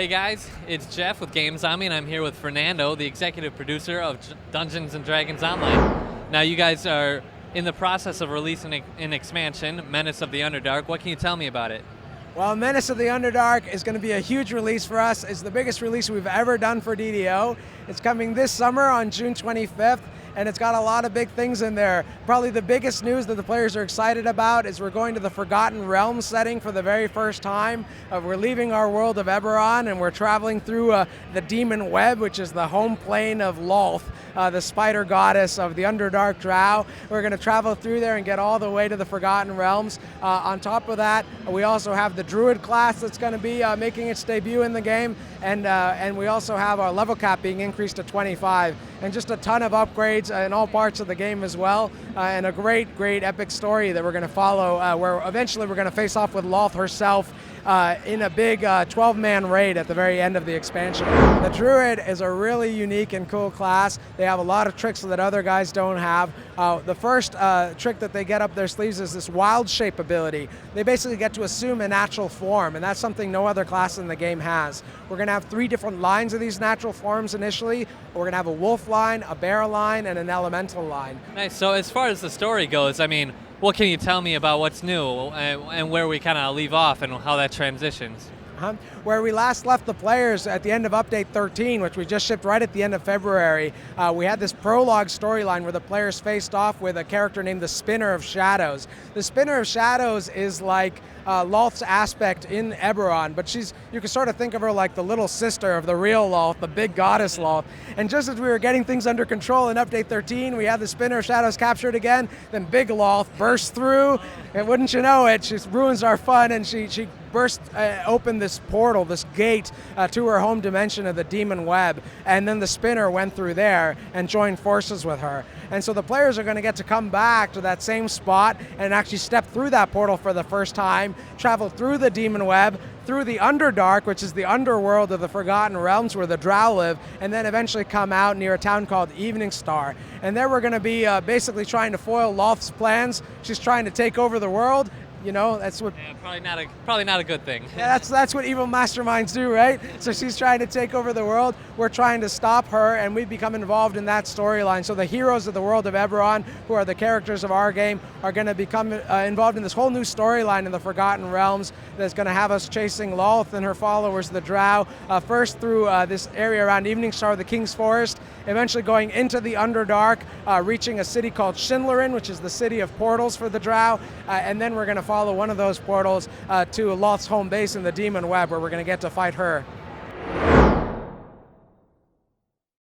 Hey guys, it's Jeff with Games On Me, and I'm here with Fernando, the executive producer of Dungeons & Dragons Online. Now you guys are in the process of releasing an expansion, Menace of the Underdark. What can you tell me about it? Well, Menace of the Underdark is going to be a huge release for us. It's the biggest release we've ever done for DDO. It's coming this summer on June 25th, and it's got a lot of big things in there. Probably the biggest news that the players are excited about is we're going to the Forgotten Realms setting for the very first time. We're leaving our world of Eberron, and we're traveling through the Demon Web, which is the home plane of Lolth, the spider goddess of the Underdark Drow. We're going to travel through there and get all the way to the Forgotten Realms. On top of that, we also have the Druid class that's going to be making its debut in the game, and we also have our level cap being increased to 25, and just a ton of upgrades in all parts of the game as well, and a great epic story that we're going to follow, where eventually we're going to face off with Lolth herself in a big 12-man raid at the very end of the expansion. The Druid is a really unique and cool class. They have a lot of tricks that other guys don't have. The first trick that they get up their sleeves is this wild shape ability. They basically get to assume a natural form, and that's something no other class in the game has. We're going to have 3 different lines of these natural forms initially. We're going to have a wolf line, a bear line, and an elemental line. Nice. So as far as the story goes, I mean, what can you tell me about what's new and where we kind of leave off and how that transitions? Where we last left the players at the end of Update 13, which we just shipped right at the end of February, we had this prologue storyline where the players faced off with a character named the Spinner of Shadows. The Spinner of Shadows is like Lolth's aspect in Eberron, but you can sort of think of her like the little sister of the real Lolth, the big goddess Lolth. And just as we were getting things under control in Update 13, we had the Spinner of Shadows captured again, then big Lolth bursts through, and wouldn't you know it, she ruins our fun, and she burst open this portal, this gate to her home dimension of the Demon Web, and then the Spinner went through there and joined forces with her. And so the players are going to get to come back to that same spot and actually step through that portal for the first time, travel through the Demon Web, through the Underdark, which is the underworld of the Forgotten Realms where the Drow live, and then eventually come out near a town called Evening Star. And there we're going to be basically trying to foil Lolth's plans. She's trying to take over the world. You know, that's what. Yeah, probably not a good thing. Yeah, that's what evil masterminds do, right? So she's trying to take over the world. We're trying to stop her, and we become involved in that storyline. So the heroes of the world of Eberron, who are the characters of our game, are going to become involved in this whole new storyline in the Forgotten Realms that's going to have us chasing Lolth and her followers, the Drow, first through this area around Evening Star, the King's Forest, eventually going into the Underdark, reaching a city called Shinlarin, which is the city of portals for the Drow, and then we're going to follow one of those portals to Lolth's home base in the Demon Web, where we're going to get to fight her.